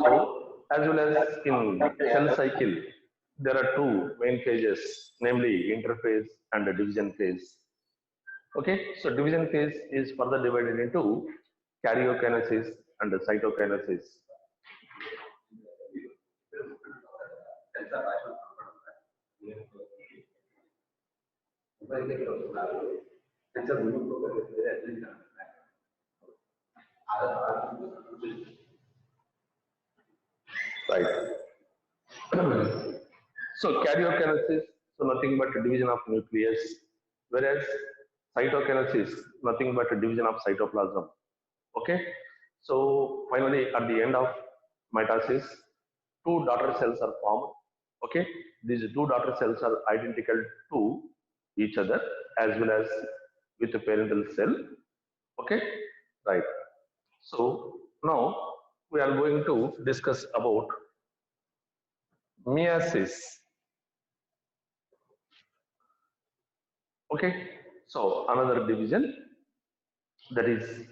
So, as well as in cell cycle, there are two main phases, namely interphase and the division phase. Okay, so division phase is further divided into karyokinesis and cytokinesis. Right. So karyokinesis, so nothing but division of nucleus, whereas cytokinesis, nothing but division of cytoplasm. Okay. So finally, at the end of mitosis, two daughter cells are formed. Okay. These two daughter cells are identical to each other as well as with the parental cell. Okay. Right. So now we are going to discuss about meiosis. Okay, so another division, that is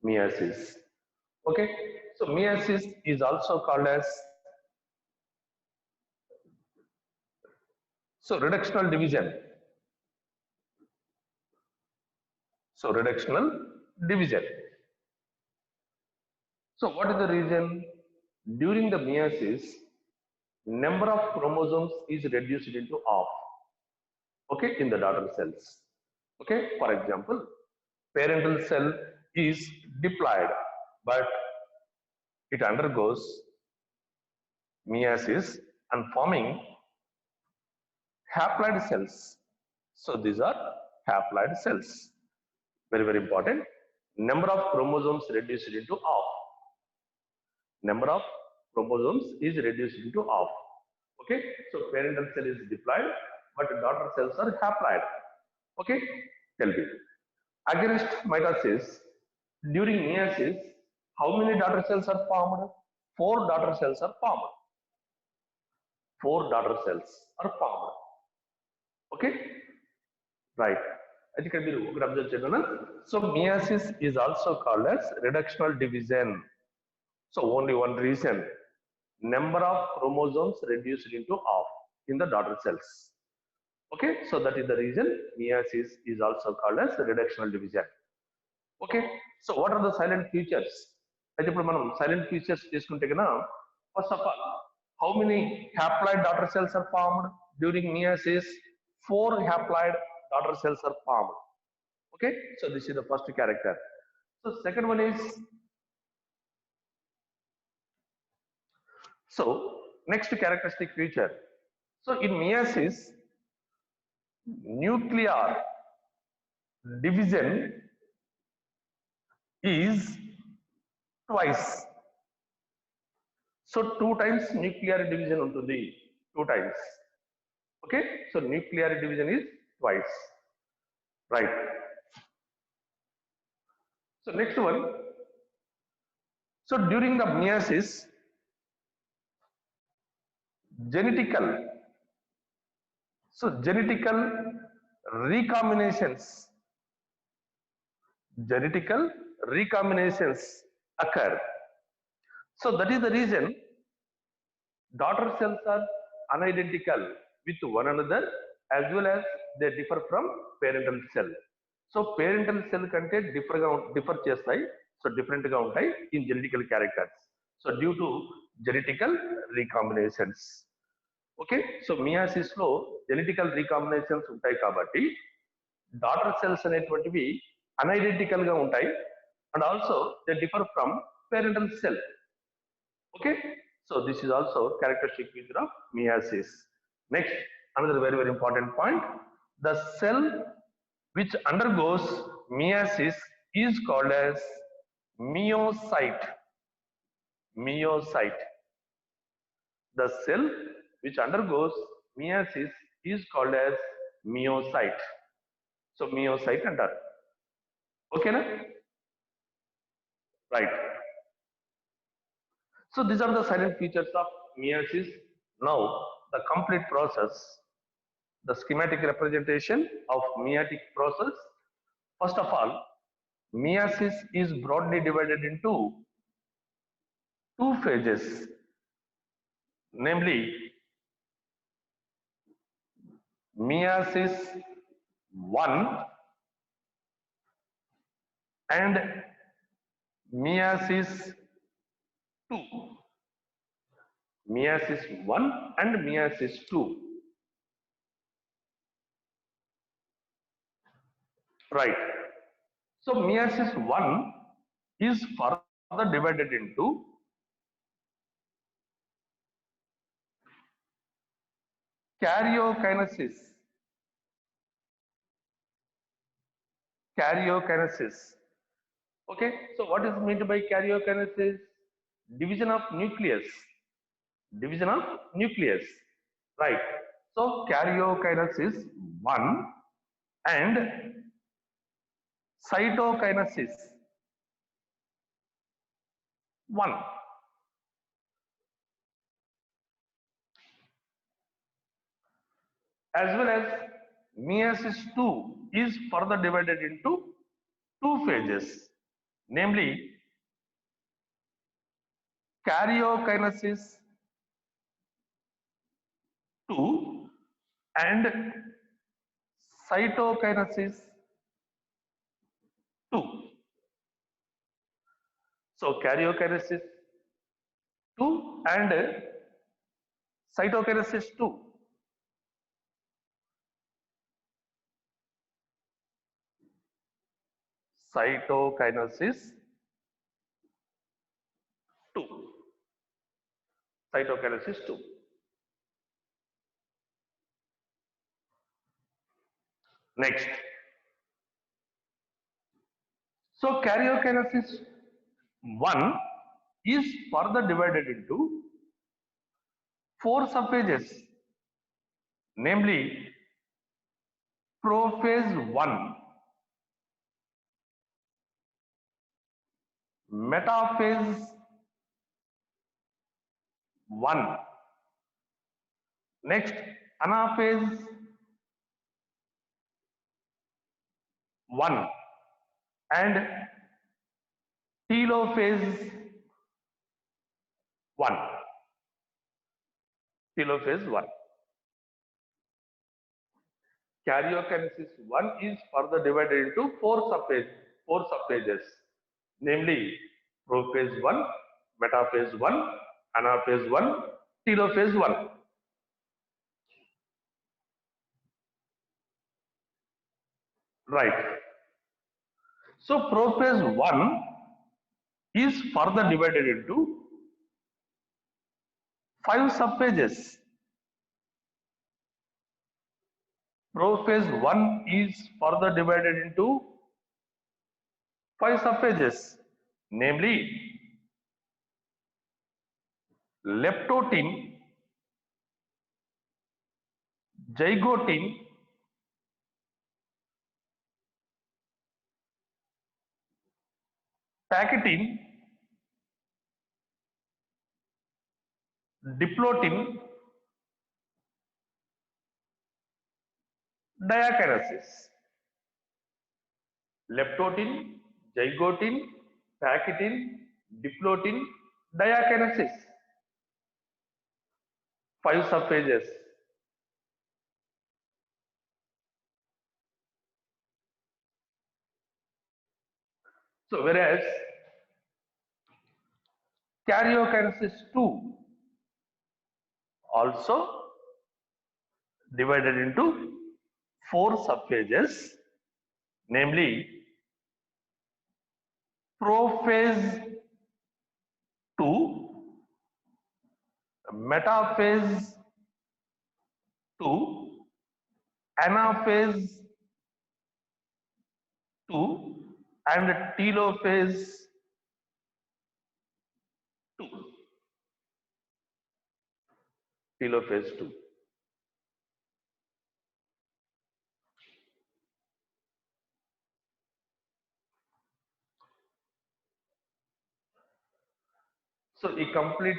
meiosis. Okay, so meiosis is also called as reductional division. So reductional division. So what is the reason? During the meiosis, number of chromosomes is reduced into half. Okay, in the daughter cells. Okay, for example, parental cell is diploid, but it undergoes meiosis and forming haploid cells. So these are haploid cells. Very, very important. Number of chromosomes reduced into half. Number of chromosomes is reduced into half. Okay, so parental cell is diploid, but daughter cells are haploid. Okay, tell me. Against mitosis, during meiosis, how many daughter cells are formed? Four daughter cells are formed. Four daughter cells are formed. Okay, right. I think మీరు observe చేద్దాం. So meiosis is also called as reductional division. So only one reason, number of chromosomes reduced into half in the daughter cells. Okay, so that is the reason meiosis is also called as reductional division. Okay, so what are the silent features? అయితే ఇప్పుడు మనం silent features తీసుకుంటే కన్నా, first of all, how many haploid daughter cells are formed during meiosis? Four haploid daughter cells are formed. Okay, so this is the first character. So second one is, so next characteristic feature. So in meiosis, nuclear division is twice. So two times nuclear division untundi, two times. Okay, so nuclear division is twice, right? So next one, so during the meiosis, genetical recombinations occur. So that is the reason daughter cells are unidentical with one another as well as they differ from parental cell. So parental cell కంటే differ చేస్తాయి, so different గా ఉంటాయి in genetical characters. So due to genetical recombinations. Okay, so meiosis లో genetical recombinations ఉంటాయి కాబట్టి daughter cells అనేటువంటివి unidentical గా ఉంటాయి and also they differ from parental cell. Okay, so this is also characteristic feature of meiosis. Next, another very, very important point, the cell which undergoes meiosis is called as meiocyte. The cell which undergoes meiosis is called as meiocyte. So meiocyte antaru. Okay na? Right. So these are the silent features of meiosis. Now the complete process, the schematic representation of meiotic process. First of all, meiosis is broadly divided into two phases, namely meiosis 1 and meiosis 2. Meiosis 1 and meiosis 2. Right. So meiosis 1 is further divided into karyokinesis. Karyokinesis. Okay. So what is meant by karyokinesis? Division of nucleus. Division of nucleus. Right. So karyokinesis 1 and cytokinesis 1. As well as meiosis 2 is further divided into two phases, namely karyokinesis 2 and cytokinesis 2. So karyokinesis 2 and cytokinesis 2. Cytokinesis 2. Cytokinesis 2. Next. So karyokinesis 1 is further divided into four subphases, namely prophase 1, metaphase 1, next anaphase 1 and telophase 1. Telophase 1. Karyokinesis 1 is further divided into four subphases, namely prophase 1, metaphase 1, anaphase 1, telophase 1. Right. So prophase 1 is further divided into five subphases. Prophase 1 is further divided into five subphases, namely leptotin, zygotin, paketin, diplotin, diakinesis. Leptotin, zygotin, paketin, diplotin, diakinesis. Five subphases. So whereas karyokinesis 2 also divided into four subphases, namely prophase 2, metaphase 2, anaphase 2 and telophase 2. Telophase 2. So a complete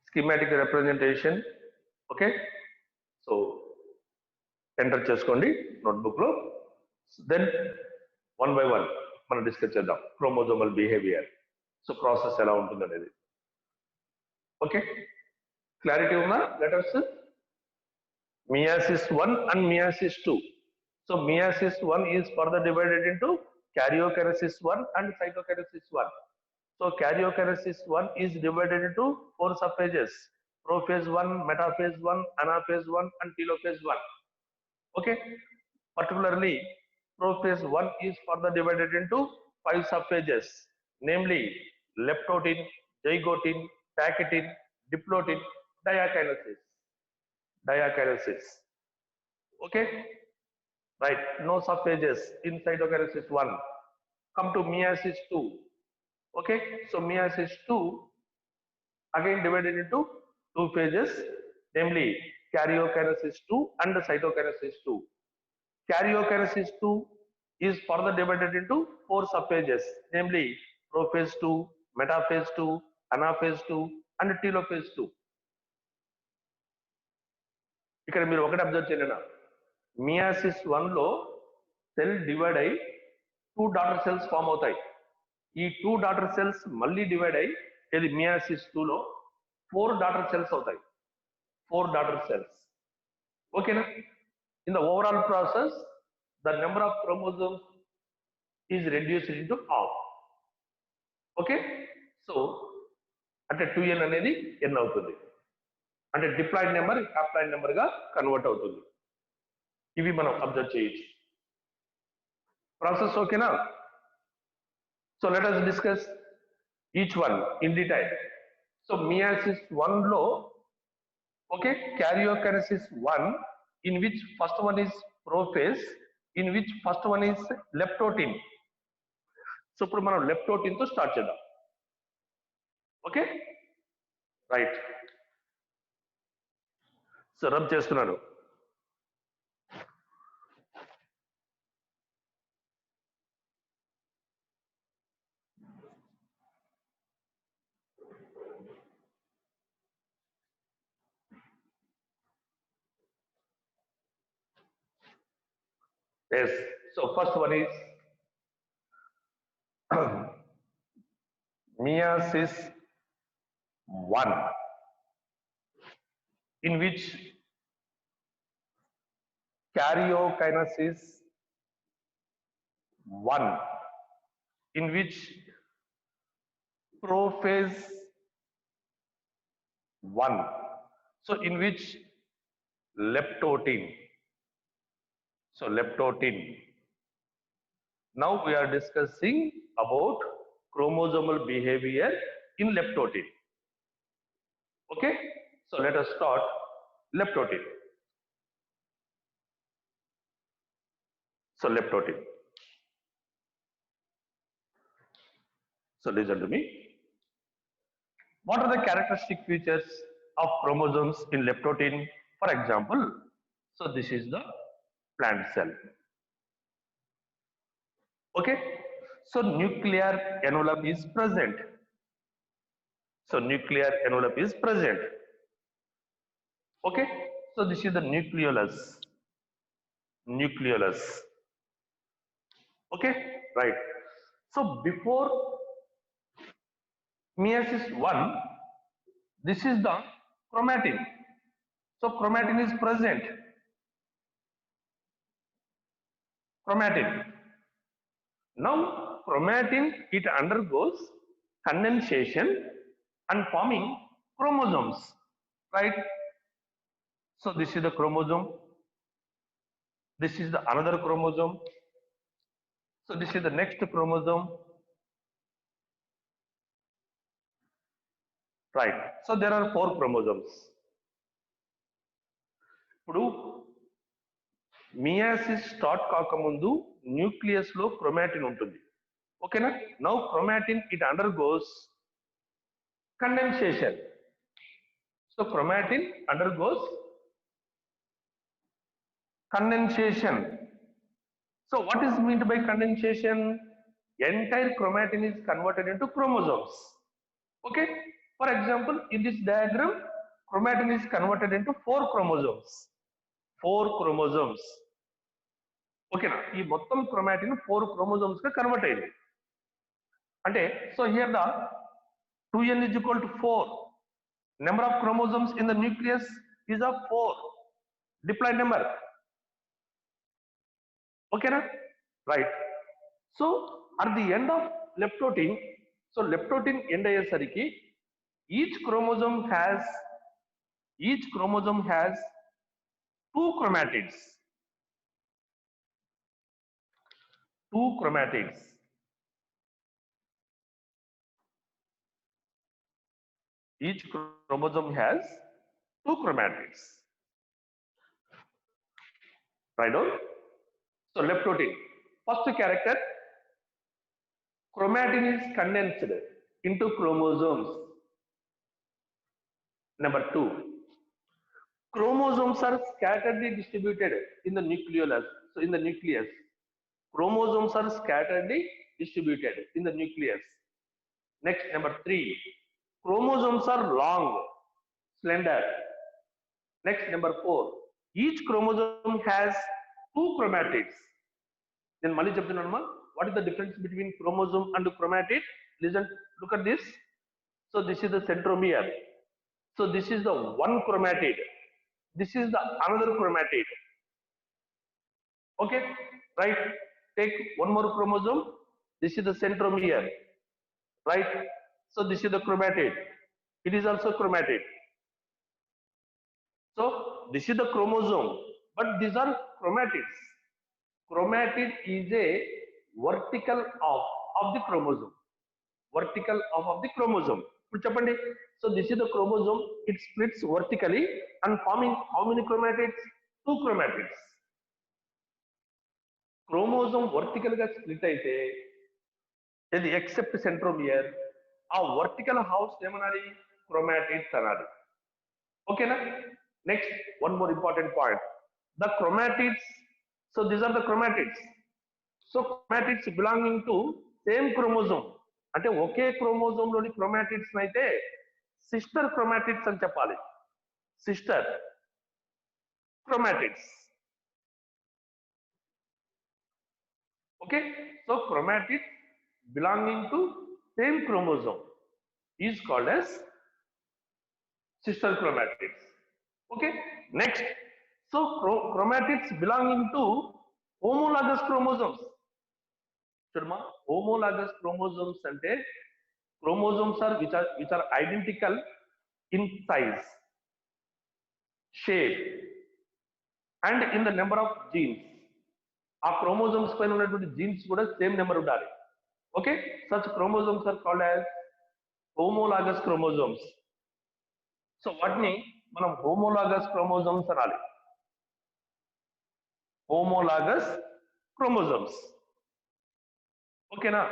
schematic representation. Okay. So enter చేసుకోండి notebook లో. Then one by one మనం discuss చేద్దాం chromosomal behaviour. So process ఎలా ఉంటుంది అనేది. Okay, clarity una? Let us meiosis 1 and meiosis 2. So meiosis 1 is further divided into karyokinesis 1 and cytokinesis 1. So karyokinesis 1 is divided into 4 subphases: prophase 1, metaphase 1, anaphase 1 and telophase 1. Okay, particularly prophase 1 is further divided into 5 subphases, namely leptotin, zygotin, pakitin, diplotin, diakinesis. Okay, right, no subphages in cytokinesis 1. Come to meiosis 2. Okay, so meiosis 2 again divided into 2 phases, namely karyokinesis 2 and cytokinesis 2. Karyokinesis 2 is further divided into 4 subphages, namely prophase 2, metaphase 2, anaphase 2 and telophase 2. ఇక్కడ మీరు ఒకటి observe చేయండి, meiosis 1 లో cell divide అయ్యి 2 daughter cells form అవుతాయి. ఈ 2 daughter cells మళ్ళీ divide అయ్యి ఇది మియాసిస్ 2 లో 4 డాటర్ సెల్స్ అవుతాయి. 4 డాటర్ సెల్స్. ఓకేనా? In the overall process the number of chromosomes is reduced into half. Okay, so అంటే 2n అనేది n అవుతుంది, అంటే డిప్లాయిడ్ నెంబర్ హ్యాప్లాయిడ్ నెంబర్ గా కన్వర్ట్ అవుతుంది. ఇవి మనం అబ్జర్వ్ చేయొచ్చు. ప్రాసెస్ ఓకేనా? So let us discuss each one in detail. So meiosis 1 లో okay, karyokinesis 1 in which first one is prophase, in which first one is leptotin. So ఇప్పుడు మనం లెప్టోటిన్ తో స్టార్ట్ చేద్దాం. Okay, right. సో రబ్ చేస్తున్నాను. Yes, so first one is meiosis 1 in which karyokinesis 1 in which prophase 1, so in which leptotin. So leptotin. Now we are discussing about chromosomal behavior in leptotin. Okay, so let us start leptotin. So leptotin. So listen to me. What are the characteristic features of chromosomes in leptotin? For example, so this is the plant cell. Okay, so nuclear envelope is present. So nuclear envelope is present. Okay, so this is the nucleolus. Nucleolus. Okay, right. So before meiosis 1, this is the chromatin. So chromatin is present. Chromatin. Now chromatin, it undergoes condensation and forming chromosomes, right? So this is the chromosome. This is the another chromosome. So this is the next chromosome. Right. So there are 4 chromosomes. ఇప్పుడు meiosis start కాకముందు nucleus లో chromatin ఉంటుంది. ఓకేనా? Now chromatin it undergoes condensation. So chromatin undergoes condensation. So what is meant by condensation? Entire chromatin is converted into chromosomes. Okay, for example, in this diagram chromatin is converted into 4 chromosomes. 4 chromosomes. Okay na, ee mottam chromatin 4 chromosomes ga convert ayindi ante. So here the 2n is equal to 4, Number of chromosomes in the nucleus is of 4. Diploid number. Okay, na? Right. So at the end of left protein, so left protein end ayyesariki each chromosome has two chromatids. Two chromatids. Each chromosome has two chromatids. Right on? So left protein. First character, chromatin is condensed into chromosomes. Number 2, chromosomes are scatteredly distributed in the nucleolus. So in the nucleus, chromosomes are scatteredly distributed in the nucleus. Next, number 3, chromosomes are long, slender. Next, number 4, each chromosome has two chromatids. Then Mali Chaptanama, what is the difference between chromosome and chromatid? Listen, look at this. So this is the centromere. So this is the one chromatid. This is the another chromatid. Okay, right? Take one more chromosome. This is the centromere, right? So this is the chromatid. It is also chromatid. So this is the chromosome, but these are chromatids. Chromatid is a vertical of the chromosome. Vertical of the chromosome. So this is the chromosome. It splits vertically and forming how many chromatids? Two chromatids. Chromosome vertical ga split aithe ఇది except centromere ఆ vertical house ఏమనాలి chromatids అనాలి. ఓకేనా? Next, one more important point. The chromatids, so these are the chromatids. So chromatids belonging to same chromosome. అంటే ఒకే chromosome లోని chromatids అయితే sister chromatids అని చెప్పాలి. Sister chromatids. Okay, so chromatids belonging to same chromosome is called as sister chromatids. Okay, next, so chromatids belonging to homologous chromosomes. Chudma, homologous chromosomes ante chromosomes are which are identical in size, shape and in the number of genes. ఆ chromosomes పైన ఉన్నటువంటి genes కూడా same number ఉండాలి. Okay, such chromosomes are called as homologous chromosomes. So వాటిని మనం homologous chromosomes అనాలి. Homologous chromosomes. ఓకేనా?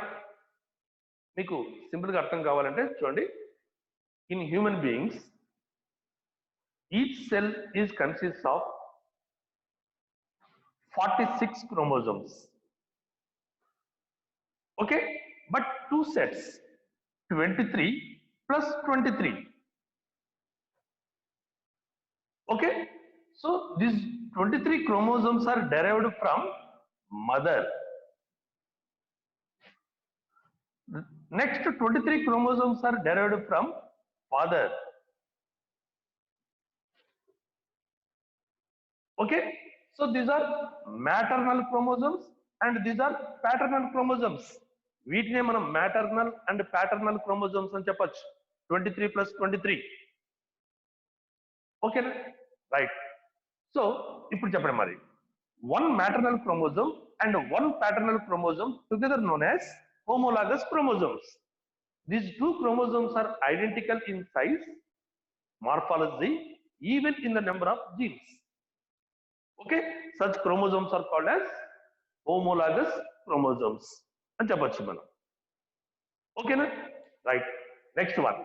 మీకు సింపుల్ గా అర్థం కావాలంటే చూడండి, in human beings each cell is consists of 46 chromosomes. Okay, but two sets 23 plus 23. Okay, so these 23 chromosomes are derived from mother. Next 23 chromosomes are derived from father. Okay, so these are maternal chromosomes and these are paternal chromosomes. వీటినే మనం maternal and paternal chromosomes అని చెప్పొచ్చు. 23 plus 23. ఓకేనా? Right. So ఇప్పుడు చెప్పండి మరి, one maternal chromosome and one paternal chromosome together known as homologous chromosomes. These two chromosomes are identical in size, morphology, even in the number of genes. Okay, such chromosomes are called as homologous chromosomes అని చెప్పొచ్చు మనం. ఓకేనా? Right. Next one.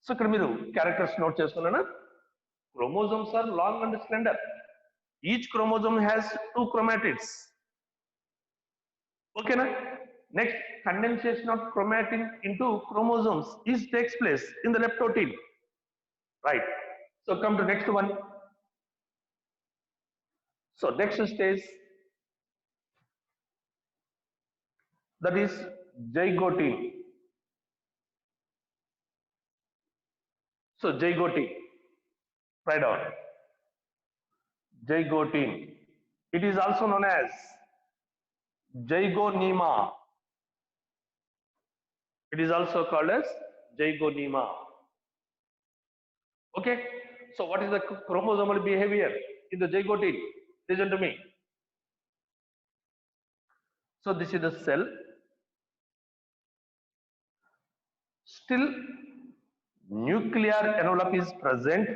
So ఇక్కడ మీరు characters note చేసుకున్నానా? Chromosomes are long and slender. Each chromosome has two chromatids. Okay, na? Next, condensation of chromatin into chromosomes takes place in the left protein. Right. So come to next one. So next stage, that is zygote. So zygote, write down. Zygote. It is also known as zygonema. It is also called as zygonema. Okay. So what is the chromosomal behavior in the zygote? Listen to me. So this is the cell. Still nuclear envelope is present.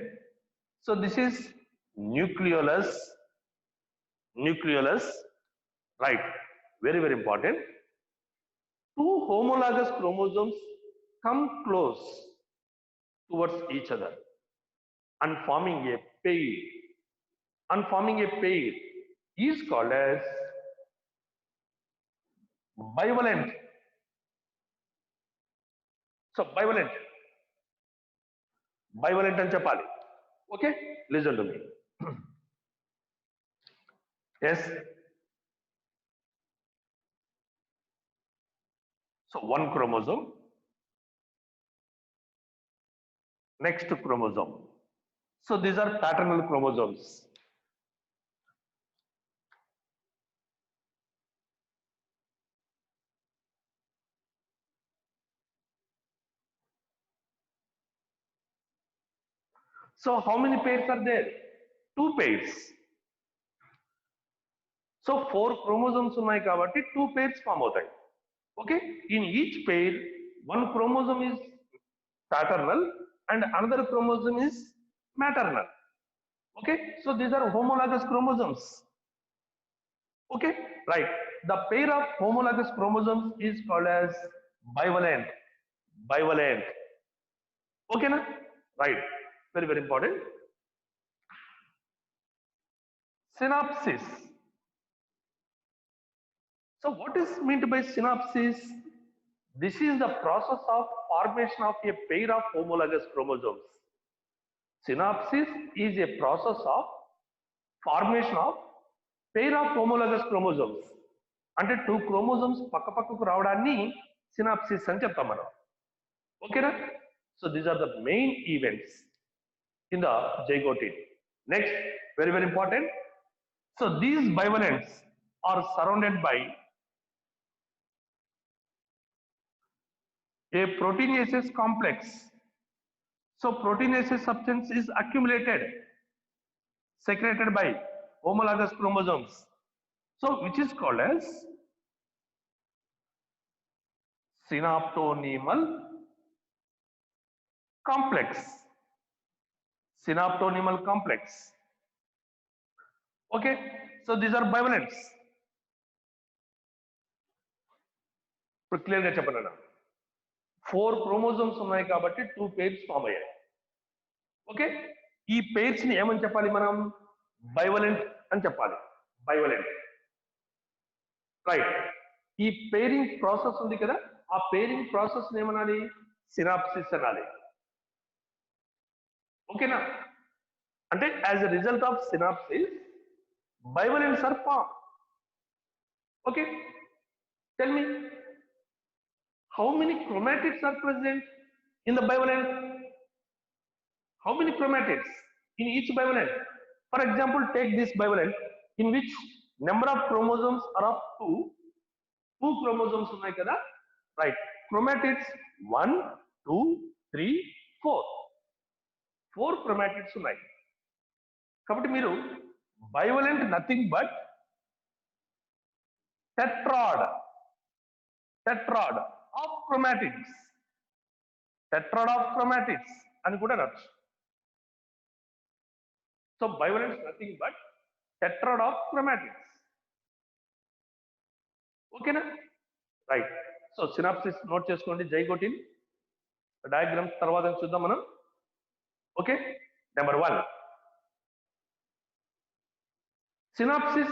So this is nucleolus. Nucleolus, right? Very, very important. Two homologous chromosomes come close towards each other and forming a pair. And forming a pair is called as bivalent. So bivalent. Bivalent and chapali. Okay? Listen to me. Yes. So one chromosome. Next chromosome. So these are paternal chromosomes. So how many pairs are there? Two pairs. So four chromosomes ఉన్నాయి కాబట్టి two pairs form అవుతాయి. Okay? In each pair, one chromosome is paternal and another chromosome is maternal. Okay? So these are homologous chromosomes. Okay? Right. The pair of homologous chromosomes is called as bivalent. Bivalent. Okay, na? Right. Very, very important. Synapsis. So what is meant by synapsis? This is the process of formation of a pair of homologous chromosomes. Synapsis is a process of formation of pair of homologous chromosomes. అంటే two chromosomes పక్కపక్కకు రావడాన్ని synapsis అని చెప్తాం మనం. ఓకేనా? So these are the main events in the zygote. Next, very, very important. So these bivalents are surrounded by a proteinaceous complex. So proteinaceous substance is accumulated, secreted by homologous chromosomes. So which is called as synaptonemal complex. Synaptonemal complex. Okay, so these are bivalents. ఇప్పుడు clear గా చెప్పండి. 4 chromosomes ఉన్నాయి కాబట్టి 2 pairs form అయ్యాయి. Okay, ఈ pairs ని ఏమని చెప్పాలి మనం? బైవలెంట్ అని చెప్పాలి. బైవలెంట్, రైట్. ఈ పేరింగ్ ప్రాసెస్ ఉంది కదా, ఆ పేరింగ్ ప్రాసెస్ ఏమనాలి? సినాప్సిస్ అనాలి. ఓకేనా? అంటే as a result of synopsis bivalents are formed. Okay, tell me, how many chromatids are present in the bivalent? How many chromatids in each bivalent? For example, take this bivalent in which number of chromosomes are of 2. 2 chromosomes ఉన్నాయి కదా, right? Chromatids 1, 2, 3, 4. 4 chromatids ఉన్నాయి కాబట్టి మీరు bivalent nothing but tetrad of chromatids. Tetrad of chromatids అని కూడా అనొచ్చు. So bivalent nothing but tetrad of chromatids. ఓకేనా? Right. So synopsis note చేసుకోండి. జైగోటిన్ డయాగ్రామ్ తర్వాత చూద్దాం మనం. Okay, number 1, synapsis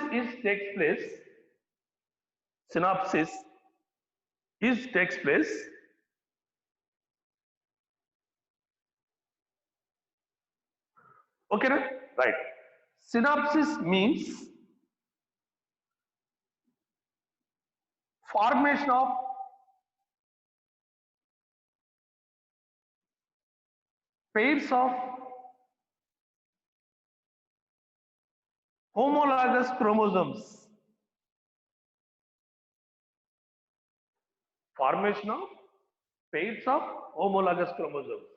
takes place okay na? Right. Synapsis means formation of pairs of homologous chromosomes. Formation of pairs of homologous chromosomes.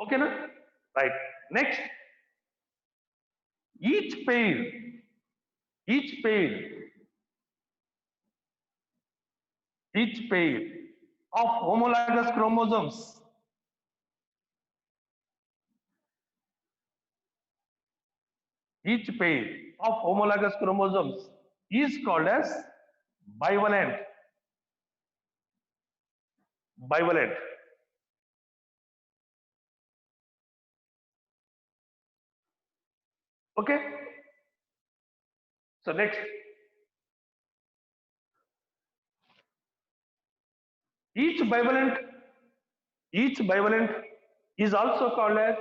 Okay, na? Right. Next, each pair of homologous chromosomes is called as bivalent. Okay. So next, each bivalent is also called as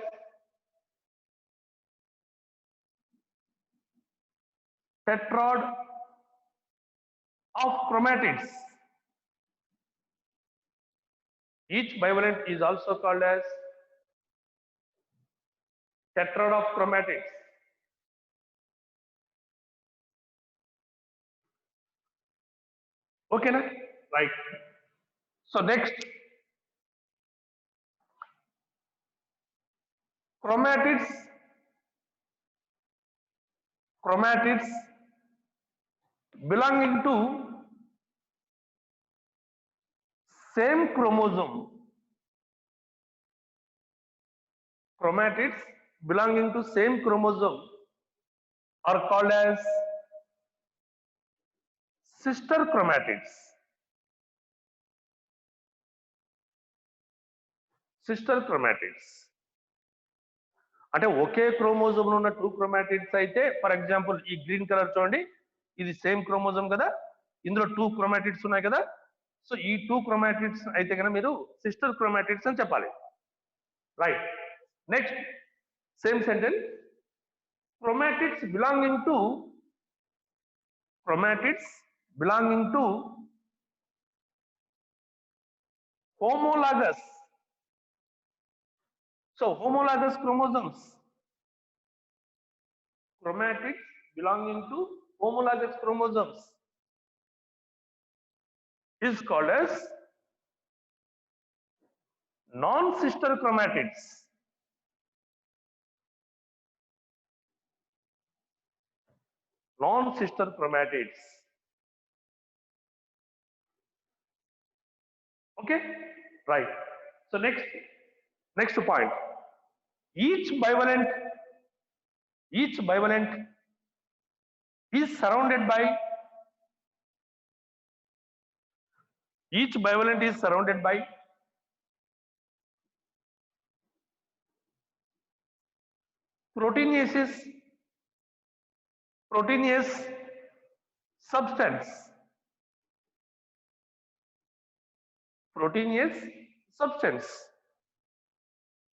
tetrad of chromatids. Each bivalent is also called as tetrad of chromatids. Okay, na? Right. So next, chromatids belonging to same chromosome. Chromatids belonging to same chromosome are called as sister chromatids. Sister chromatids. అంటే ఒకే chromosome ఉన్న two chromatids అయితే, for example ఈ green colour చూడండి, ఇది same chromosome కదా, ఇందులో two chromatids ఉన్నాయి కదా. సో ఈ టూ క్రోమాటిడ్స్ అయితే కనుక మీరు సిస్టర్ క్రోమాటిడ్స్ అని చెప్పాలి. Right. Next, same sentence, chromatids belonging to homologous. So homologous chromosomes. Chromatids belonging to homologous chromosomes is called as non-sister chromatids. Non-sister chromatids. Okay, right. So next point. Each bivalent is surrounded by proteinaceous substance. Proteinase substance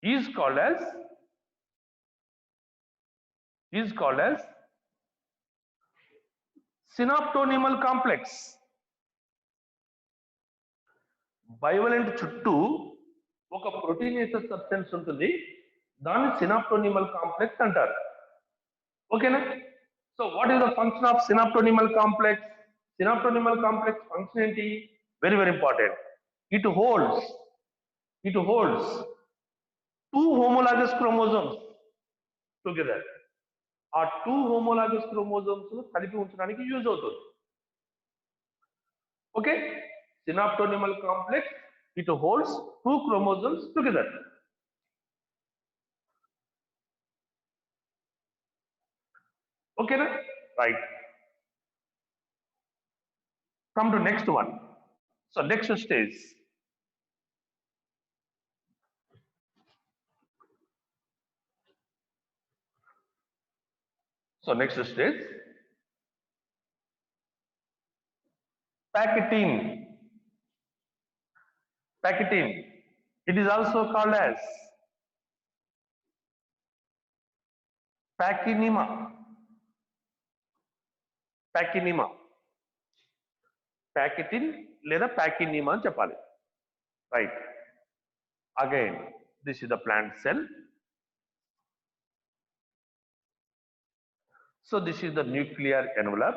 is called as synaptonymal complex. బైవలెంట్ చుట్టూ ఒక ప్రోటీనేసస్ substance ఉంటుంది, దాన్ని సినాప్టోనిమల్ complex అంటారు. ఓకేనా? So what is the function of synaptonemal complex? Synaptonemal complex function ఏంటి? Very very important. It holds two homologous chromosomes together. ఆ two homologous chromosomes కలిపి ఉంచడానికి యూజ్ అవుతుంది. Okay, synaptonymal complex, it holds two chromosomes together. Okay, na? Right. Come to next one. So next stage. So next stage, Pachytene. It is also called as pachynyma. Pachytene లేదా pachynyma అని చెప్పాలి. Right. Again, this is the plant cell. So this is the nuclear envelope.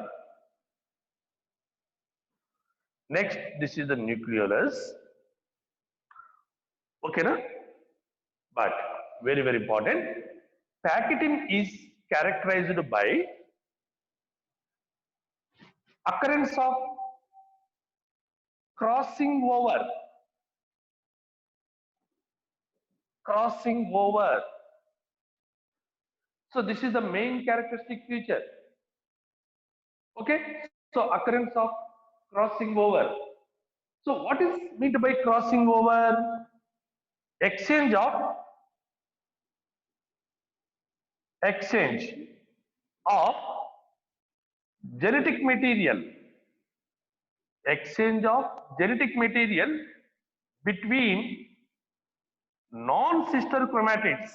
Next, this is the nucleolus. Okay, na? But very, very important. Packaging is characterized by occurrence of crossing over. Crossing over. So this is the main characteristic feature. Okay. So occurrence of crossing over. So what is meant by crossing over? Exchange of genetic material. Exchange of genetic material between non-sister chromatids.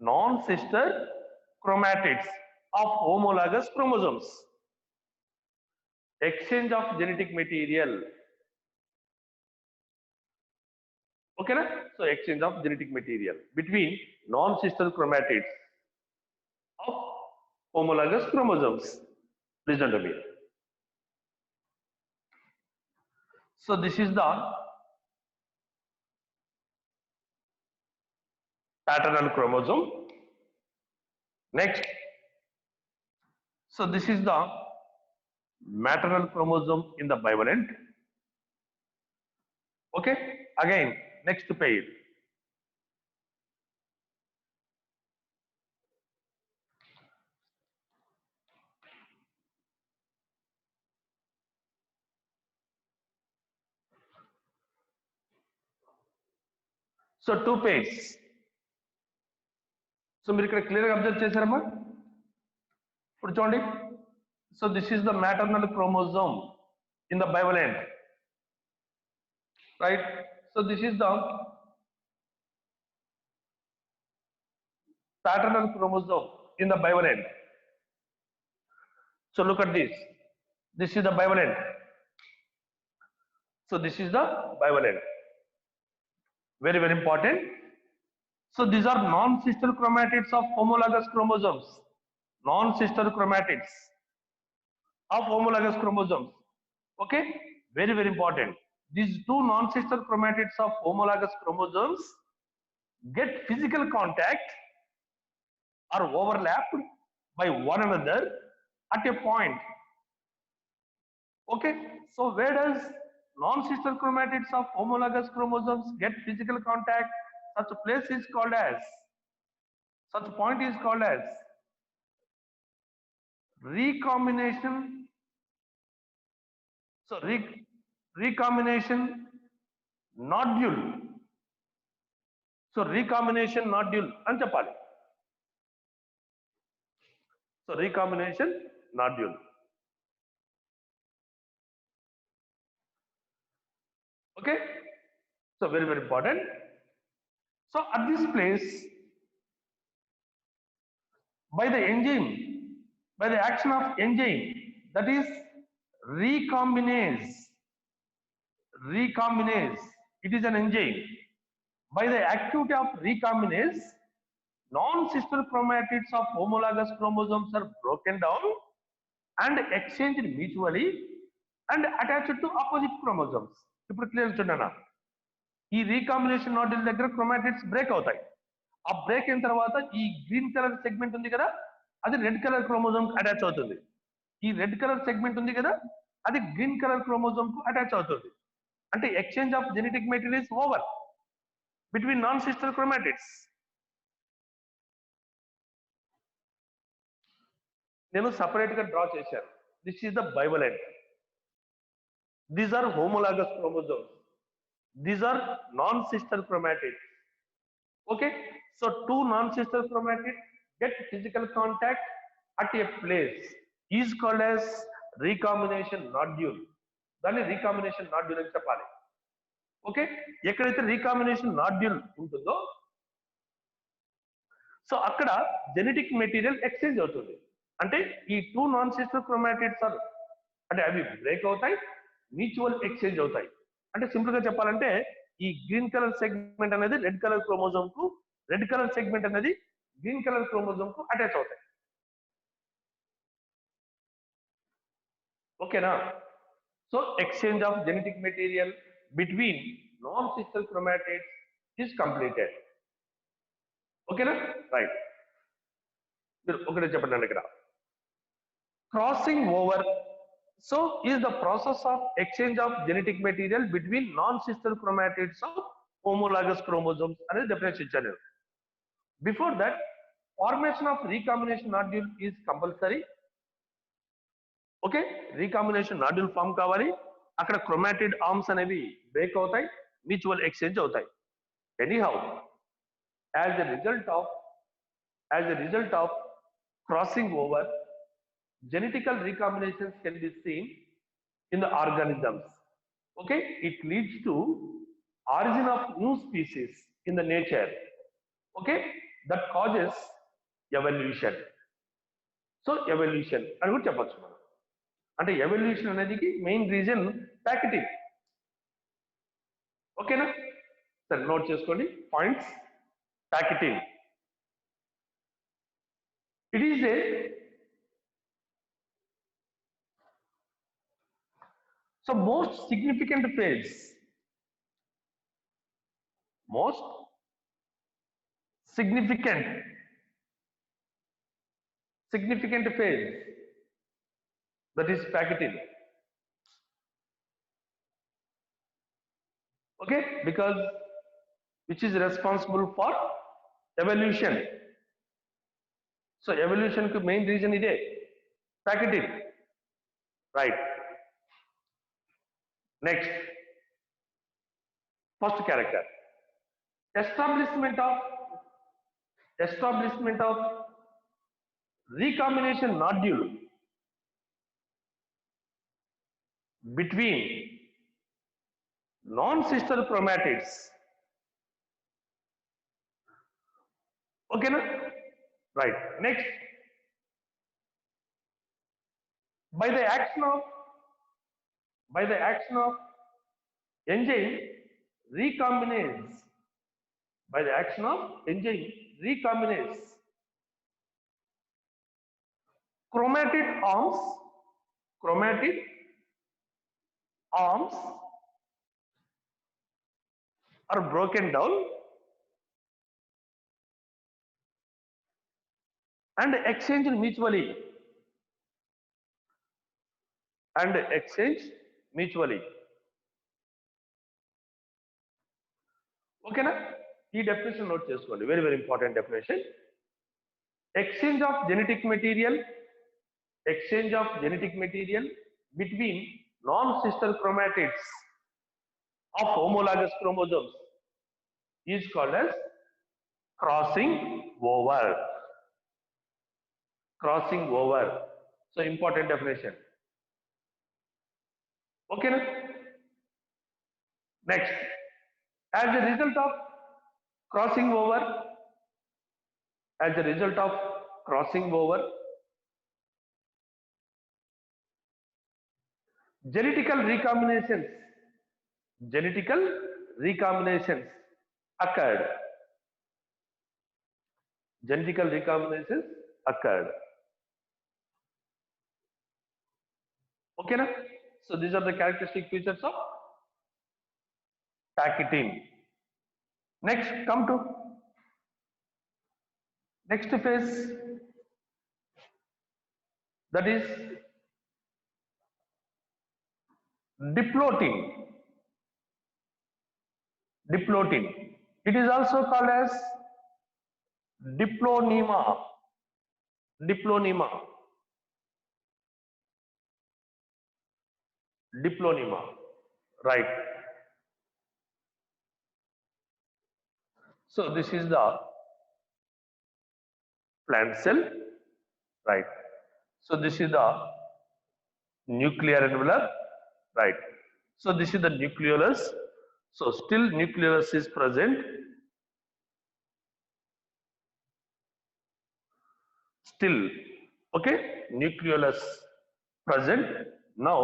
Non-sister chromatids of homologous chromosomes. Exchange of genetic material. Okay, na? So exchange of genetic material between non-sister chromatids of homologous chromosomes. Listen to me. So this is the paternal chromosome. Next, so this is the maternal chromosome in the bivalent. Okay, again, next page. So 2 pages. So మీరు ఇక్కడ clear గా observe చేశారమ్మా ఇప్పుడు చూడండి so this is the maternal chromosome in the bivalent right so this is the paternal chromosome in the bivalent. So look at this. This is the bivalent. So this is the bivalent. Very, very important. So these are non-sister chromatids of homologous chromosomes. Non-sister chromatids of homologous chromosomes. Okay? Very, very important. These two non-sister chromatids of homologous chromosomes get physical contact or overlapped by one another at a point. Okay? So where does non-sister chromatids of homologous chromosomes get physical contact? Such a place is called as, such a point is called as recombination. So recombination nodule. So recombination nodule అని చెప్పాలి. So recombination nodule. Okay? So very, very important. So at this place, by the enzyme, by the action of enzyme, that is recombinase. Recombinase. It is an enzyme. By the activity of recombinase, non-sister chromatids of homologous chromosomes are broken down and exchanged mutually and attached to opposite chromosomes. ఇప్పుడు clear చూడండి ఈ recombination nodule దగ్గర chromatids break అవుతాయి. ఆ break అయిన తర్వాత ఈ green colour segment ఉంది కదా అది రెడ్ కలర్ క్రోమోజోమ్ కు అటాచ్ అవుతుంది. ఈ రెడ్ కలర్ సెగ్మెంట్ ఉంది కదా అది గ్రీన్ కలర్ క్రోమోజోమ్ కు అటాచ్ అవుతుంది. అంటే exchange of genetic material is over between non sister chromatids. నేను సపరేట్ గా డ్రా చేశాను. This is the bivalent. These are homologous chromosomes. These are non-sister chromatids. Okay, so two non-sister chromatids get physical contact at a place is called as recombination nodule. దాన్ని recombination nodule అని చెప్పాలి. Okay, ఎక్కడైతే recombination nodule ఉంటుందో so అక్కడ genetic material exchange అవుతుంది. అంటే ఈ two non sister chromatids అంటే అవి బ్రేక్ అవుతాయి, మ్యూచువల్ ఎక్స్చేంజ్ అవుతాయి. అంటే సింపుల్ గా చెప్పాలంటే ఈ గ్రీన్ కలర్ సెగ్మెంట్ అనేది రెడ్ కలర్ క్రోమోజోమ్ కు, రెడ్ కలర్ సెగ్మెంట్ అనేది గ్రీన్ కలర్ క్రోమోజోమ్ కు అటాచ్ అవుతాయి. ఓకేనా? So exchange of genetic material between non sister chromatids is completed. ఓకేనా? రైట్. మీరు ఒకటే చెప్పండి ఇక్కడ. Crossing over so is the process of exchange of genetic material between non-sister chromatids of homologous chromosomes అనేది definition ఇచ్చాను. Before that formation of recombination nodule is compulsory. Okay, recombination nodule form కావాలి, అక్కడ chromatid arms అనేవి break అవుతాయి, mutual exchange అవుతాయి. Anyhow as a result of crossing over genetical recombinations can be seen in the organisms. Okay, it leads to origin of new species in the nature. Okay, that causes evolution. So evolution అని కూడా చెప్పొచ్చు మనం. అంటే evolution అనేది main reason packeting. ఓకేనా? సరే, note చేసుకోండి points. Packeting it is a so most significant phase that is packaging. Okay, because which is responsible for evolution. So evolution ku main reason ide packaging, right? Next, first character, establishment of recombination nodule between non-sister chromatids. Okay na? Right. Next, by the action of enzyme recombinase, chromatid arms are broken down and exchanged mutually. ఓకేనా? ఈ definition note చేసుకోండి, very very important definition. Exchange of genetic material between non sister chromatids of homologous chromosomes is called as crossing over. So important definition. Okay na? Next, as a result of crossing over, genetical recombinations occurred. Okay na? So these are the characteristic features of packaging. Next, come to next phase, that is diploting. It is also called as diplonema. Right? So this is the plant cell, right? So this is the nuclear envelope, right? So this is the nucleolus. So still nucleolus is present. Okay, nucleolus present. Now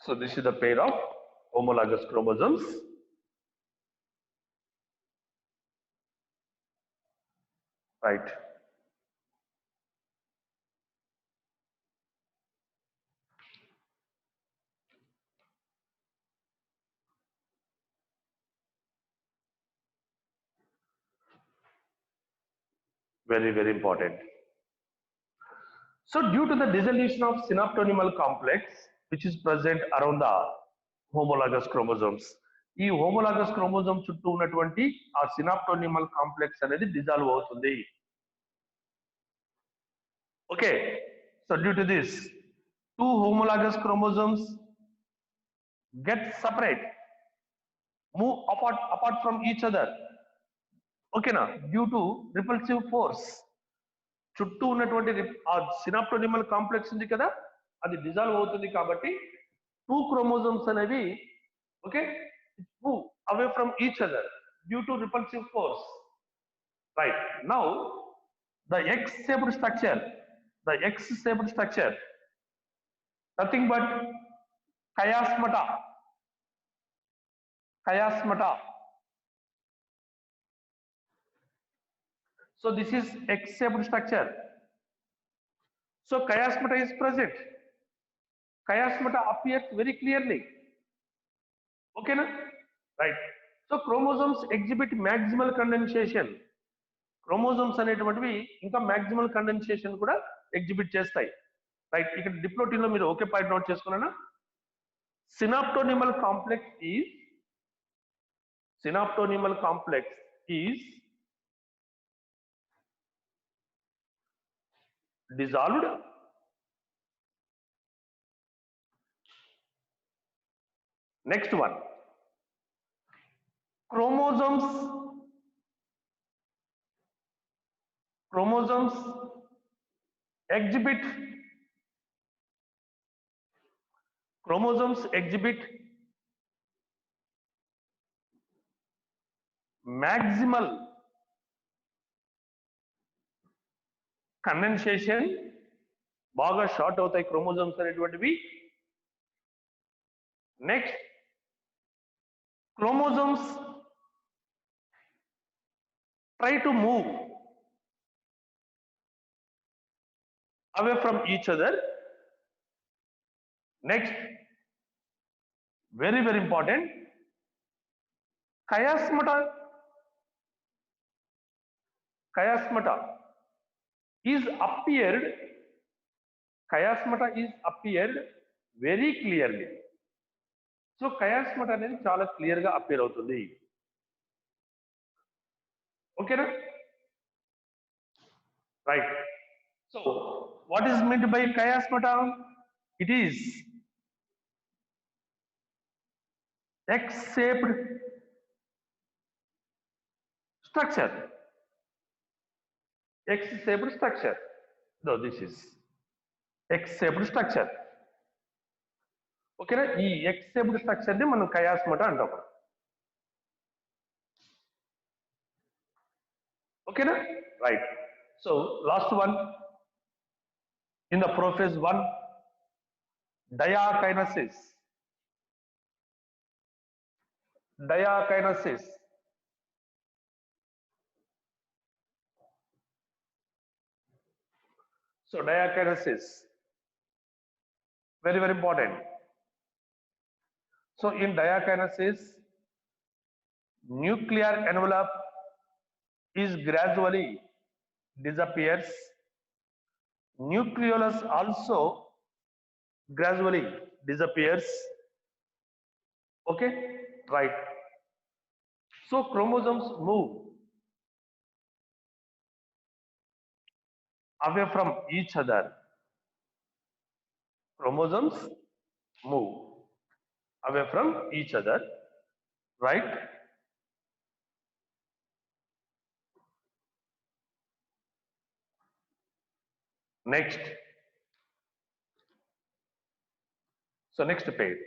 So this is the pair of homologous chromosomes. Right. Very, very important. So due to the dissolution of synaptonymal complex, which is present around the homologous chromosomes, ఈ homologous chromosome చుట్టూ ఉన్నటువంటి ఆ synaptonymal complex అనేది dissolve అవుతుంది. Okay, so due to this, two homologous chromosomes get separate, move apart from each other. Okay na, due to repulsive force. చుట్టూ ఉన్నటువంటి ఆ సినాప్టోనిమల్ complex ఉంది కదా, అది డిజాల్వ్ అవుతుంది కాబట్టి టూ క్రోమోజోమ్స్ అనేవి okay move away from each other due to repulsive force. Right, now the X shaped structure, nothing but chiasmata. So this is X-shaped structure. So chiasmata is present. Chiasmata appears very clearly. Okay na? Right. So chromosomes exhibit maximal condensation. Chromosomes అనేటువంటివి ఇంకా maximal condensation కూడా exhibit చేస్తాయి. Right, ఇక్కడ diplotene లో మీరు ఒకే point note చేసుకున్నానా? Synaptonymal complex is dissolved next one. Chromosomes exhibit maximal condensation. బాగా షార్ట్ అవుతాయి క్రోమోజోమ్స్ అనేటువంటివి. Next, chromosomes try to move away from each other. Next, very, very important, chiasmata is appeared very clearly. So chiasmata అనేది చాలా clear గా appear అవుతుంది. ఓకేనా? Right. So what is meant by chiasmata? It is X-shaped structure. No, this is X-shaped structure. ఓకేనా? ఈ X-shaped structure ని మనం chiasmata అంటాం. ఓకేనా? Right. So last one in the prophase 1, diakinesis. So diakinesis, very, very important. So in diakinesis, nuclear envelope is gradually disappears. Nucleolus also gradually disappears. Okay, right. So chromosomes move away from each other. Right? Next. So next page.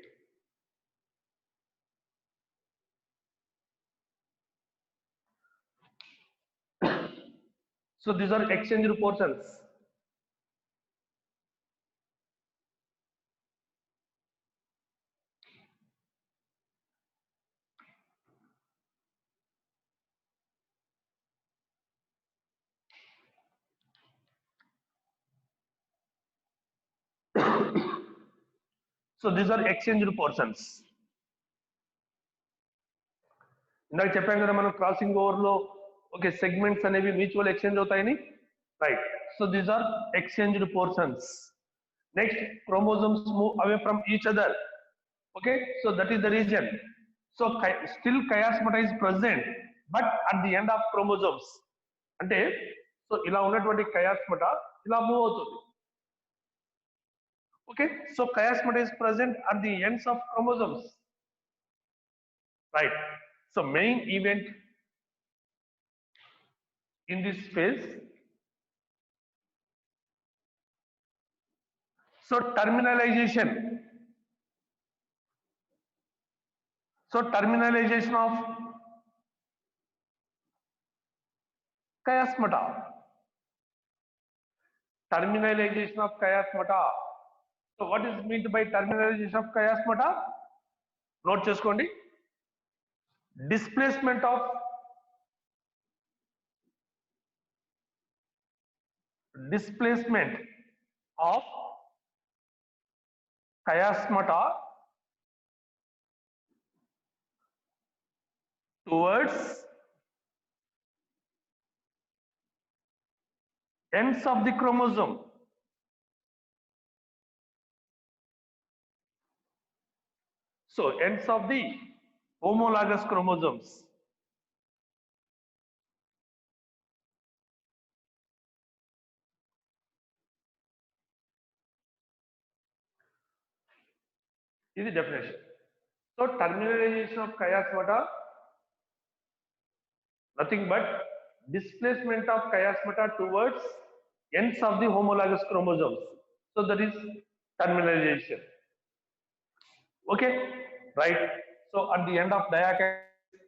So these are exchanged portions. So so these are exchanged portions. ఇందాక చెప్పాం కదా మనం crossing over లో okay segments అనేవి mutual exchange అవుతాయని, right. So these are exchanged portions. Next chromosomes move away from each other. Okay, so that is the reason. So still chiasmata is present, but at the end of chromosomes. అంటే so ఇలా ఉన్నటువంటి chiasmata ఇలా move అవుతుంది. Okay, so chiasmata is present at the ends of chromosomes. Right. So main event in this phase. So terminalization. So terminalization of chiasmata. Terminalization of chiasmata. So what is meant by terminalization of chiasmata? Note cheskondi. Displacement of chiasmata towards ends of the chromosome. So ends of the homologous chromosomes. This is the definition. So terminalization of chiasmata, nothing but displacement of chiasmata towards ends of the homologous chromosomes. So that is terminalization. Okay, right. So at the end of diakinesis,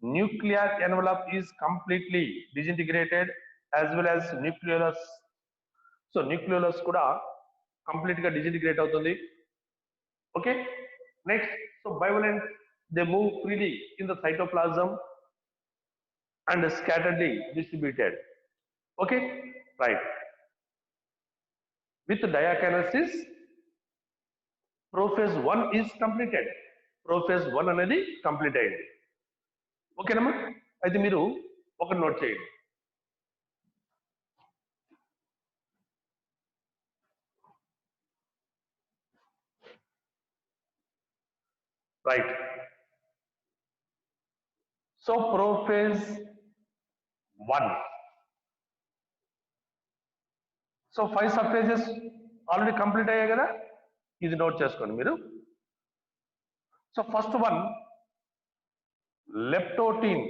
nuclear envelope is completely disintegrated as well as nucleolus. So nucleolus kuda complete ga disintegrate avutundi. Okay, next, so bivalent, they move freely in the cytoplasm and scatteredly distributed. Okay, right. With diakinesis, prophase 1 is completed. Prophase 1 అనేది complete అయింది. ఓకేనమ్మా, అయితే మీరు ఒక note చేయండి. Right. So prophase 1. So 5 subphases already complete అయ్యాయి కదా, ఇది నోట్ చేసుకోండి మీరు. So first one leptotene,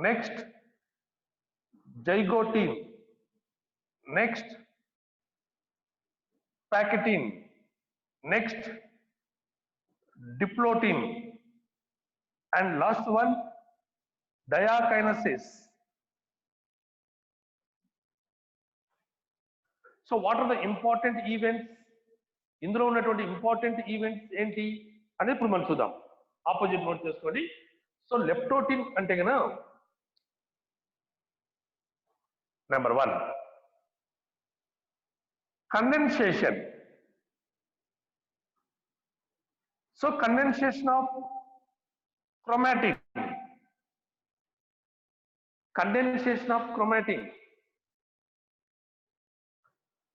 next zygotene, next pachytene, next diplotene, and last one diakinesis. So what are the important events? ఇందులో ఉన్నటువంటి ఇంపార్టెంట్ ఈవెంట్స్ ఏంటి అనేది ఇప్పుడు మనం చూద్దాం. ఆపోజిట్ నోట్ చేసుకోండి. సో లెప్టోటిన్ అంటే కనుక number 1 condensation. So condensation of chromatin, condensation of chromatin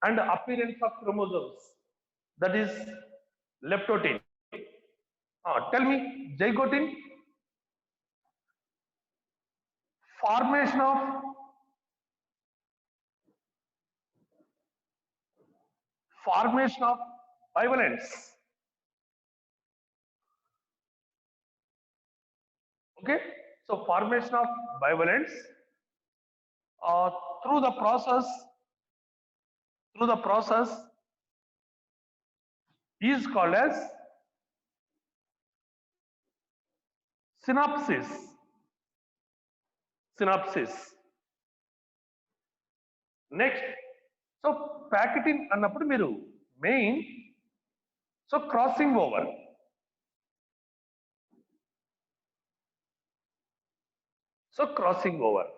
and appearance of chromosomes, that is leptotin. Tell me, zygotin, formation of bivalents. Okay, so formation of bivalents through the process is called as synapsis. Next, so ప్యాకెటిన్ అన్నప్పుడు మీరు main so crossing over. So crossing over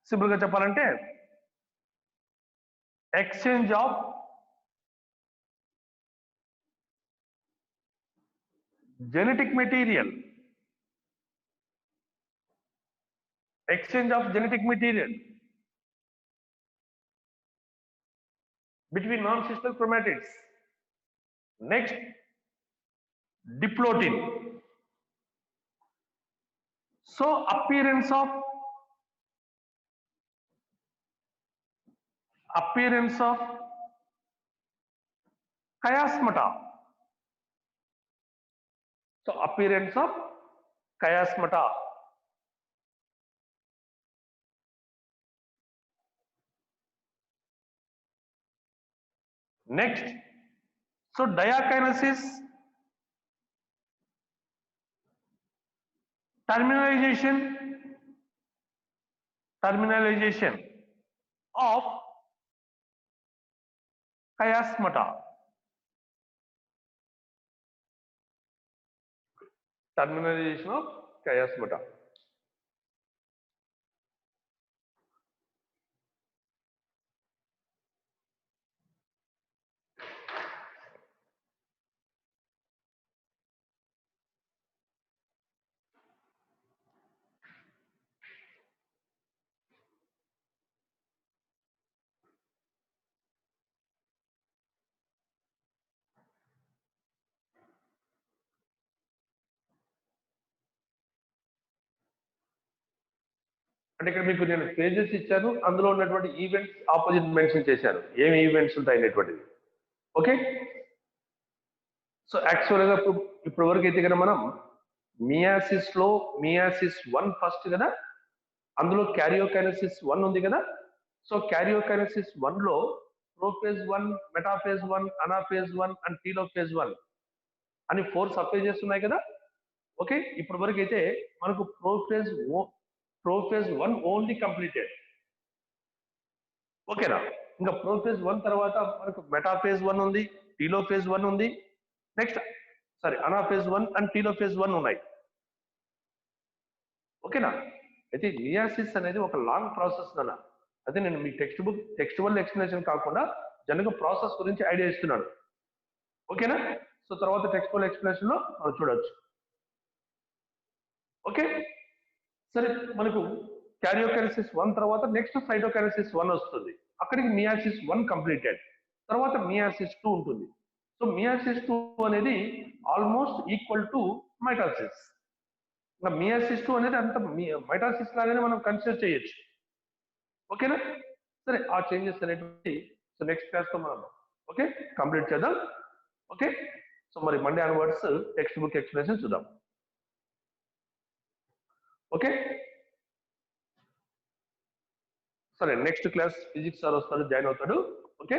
simple గా చెప్పాలంటే exchange of genetic material, exchange of genetic material between non-sister chromatids. Next, diplotin. So appearance of chiasmata. So appearance of chiasmata. Next, so diakinesis, terminalization of chiasmata. Terminalization of chiasmata. అంటే ఇక్కడ మీకు నేను pages ఇచ్చాను, అందులో ఉన్నటువంటి events opposite mention చేశాను, ఏమి events ఉంటాయి అనేటువంటిది. ఓకే, సో యాక్చువల్గా ఇప్పుడు వరకు అయితే కదా మనం మియాసిస్ లో మియాసిస్ 1 ఫస్ట్ కదా, అందులో క్యారియోకైనసిస్ 1 ఉంది కదా. సో క్యారియోకైనసిస్ 1 లో prophase 1, metaphase 1, anaphase 1 and telophase 1 అని 4 సబ్ ఫేజెస్ ఉన్నాయి కదా. ఓకే, ఇప్పటి వరకు అయితే మనకు ప్రోఫేజ్ 1 ఓన్లీ కంప్లీటెడ్. ఓకేనా, ఇంకా ప్రోఫేజ్ 1 తర్వాత మనకు మెటాఫేజ్ 1 ఉంది, టీలోఫేజ్ 1 ఉంది, నెక్స్ట్ అనాఫేజ్ 1 అండ్ టీలోఫేజ్ 1 ఉన్నాయి. ఓకేనా, అయితే మియాసిస్ అనేది ఒక లాంగ్ ప్రాసెస్ అన్న. అదే నేను మీ టెక్స్టువల్ ఎక్స్ప్లెనేషన్ కాకుండా జనరల్గా ప్రాసెస్ గురించి ఐడియా ఇస్తున్నాను. ఓకేనా, సో తర్వాత టెక్స్టువల్ ఎక్స్ప్లెనేషన్ లో మనం చూడొచ్చు. ఓకే, సరే, మనకు క్యారియోకైనసిస్ 1 తర్వాత నెక్స్ట్ సైటోకైనసిస్ 1 వస్తుంది. అక్కడికి మియాసిస్ 1 కంప్లీటెడ్, తర్వాత మియాసిస్ 2 ఉంటుంది. సో మియాసిస్ 2 అనేది ఆల్మోస్ట్ ఈక్వల్ టు మైటాసిస్. ఇంకా మియాసిస్ 2 అనేది అంత మైటాసిస్ లాగానే మనం కన్సిడర్ చేయొచ్చు. ఓకేనా, సరే, ఆ చేంజెస్ అనేటువంటి సో నెక్స్ట్ క్లాస్ లో మనం ఓకే కంప్లీట్ చేద్దాం. ఓకే, సో మరి Monday onwards text book explanation చూద్దాం. ఓకే, సరే, నెక్స్ట్ క్లాస్ ఫిజిక్స్ సార్ వస్తాడు, జాయిన్ అవుతాడు. ఓకే.